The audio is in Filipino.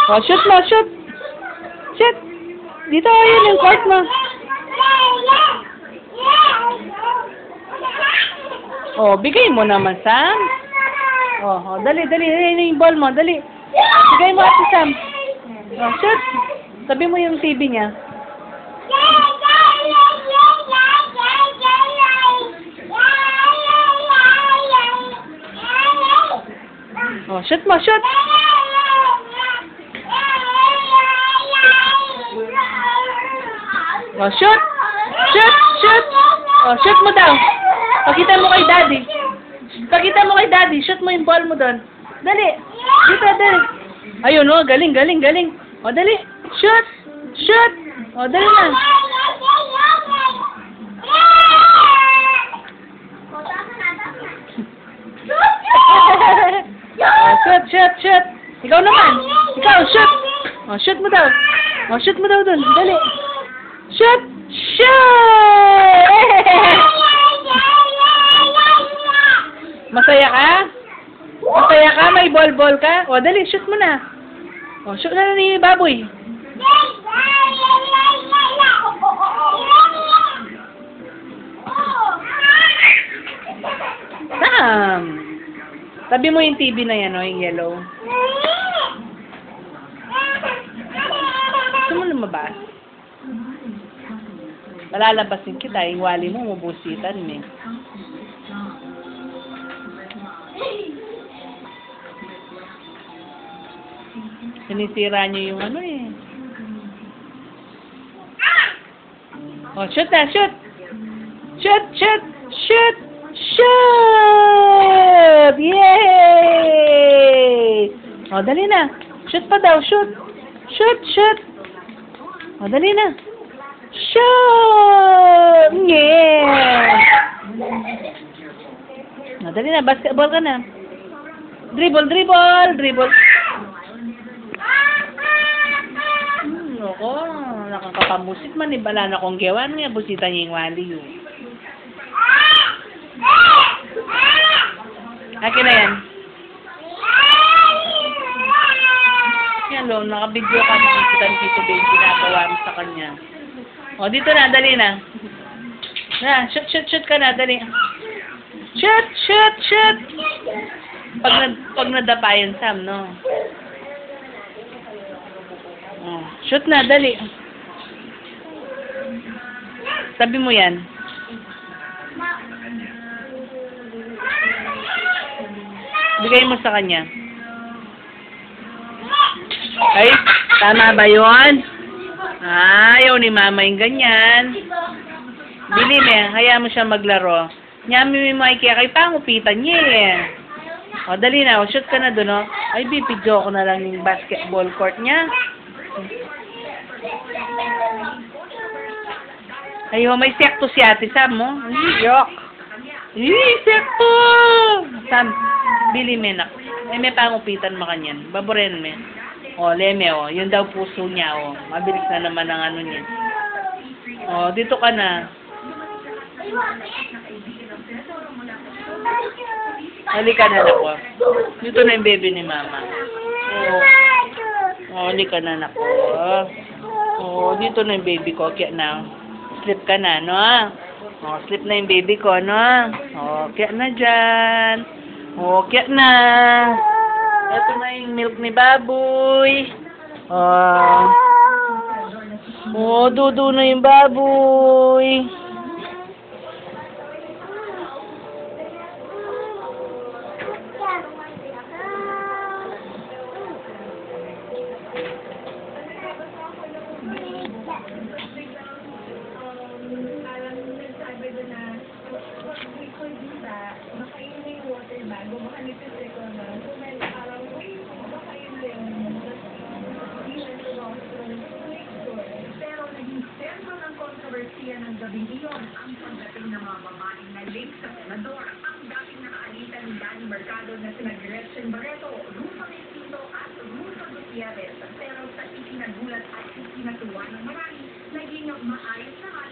Oh, shoot mo, shoot. Shoot. Dito, yun yung court mo. Oh, bigay mo naman, Sam. Oh, dali, dali. Dali yung ball mo, dali. Bigay mo ate Sam. Oh, shoot. Tabi mo yung TV niya. Oh, shoot mo, shoot. Oh, shoot. Shoot, shoot. Oh, shoot mo daw. Pakita mo kay daddy. Pakita mo kay daddy. Shoot mo yung ball mo doon. Dali. Dito, dali. Ayun, oh, galing, galing, galing. Oh, dali. Shoot. Shoot. Oh, dali na. Oh, shoot, shoot, shoot. Ikaw naman. Ikaw, shoot. Oh, shoot mo daw. Oh, shoot mo daw doon. Dali. Shoot. Shoot! Masaya ka? Masaya ka? May ball-ball ka? O, dali, shoot mo na. O, shoot na ni baboy. Sam! Tabi mo yung TV na yan, o, yung yellow. Gusto mo lumabas? Malalabasin kita, yung wali mo, mabusitan eh. Sinisira niyo yung ano eh. Oh, shoot na, shoot! Shoot, shoot, shoot, shoot! Yay! Oh, dali na. Shoot pa daw, shoot. Shoot, shoot. Oh, dali na. Shoot! Yeah! Oh, dali na, basketball ka na. Dribble, dribble, dribble. Ako, nakakapamusit man, ibala na kong gawan nga, busita niya yung wali yun. Akin na yan. Yan lo, nakabidyo ka, nakikita ni Tito Ben, ginagawa mo sa kanya. O, dito na, dali na. Na, shoot, shoot, shoot ka na, dali. Shoot, shoot, shoot! Pag nadapa yun, Sam, no? Oh, shoot na, dali. Sabi mo yan. Bigay mo sa kanya. Ay, tama ba yun? Ayaw ni mama yung ganyan. Bili niya, hayaan mo siya maglaro. Nyami mo ay kaya kay pangupitan niya eh. O, dali na. O, shoot ka na doon, o. Ay, bipidyo ko na lang yung basketball court niya. Ayaw, may sekto si ate Sam, mo. Yok. Sekto! Sam, bili me na. Ay, may pangupitan mo kanyan. Baboren me. O, leme, o. Yun daw puso niya, o. Mabilis na naman ang ano niya. O, dito ka na. Halika na, nako. Dito na yung baby ni mama. O, halika na, nako. O, dito na yung baby ko. Kaya na. Sleep ka na, no? O, sleep na yung baby ko, no? O, kaya na dyan. O, kaya na. Ito na yung milk ni baboy. O, dudu na yung baboy. Kontrobersiya ng gabing iyon ang pagdating ng mga babaeng na link sa senador. Ang dating nakaalitan ni Danny Mercado na sina Gretchen Barreto, Rufa Mestito at Rufa Gutierrez. Pero sa ikinagulat at ikinatuwa ng marami, naging maayos naman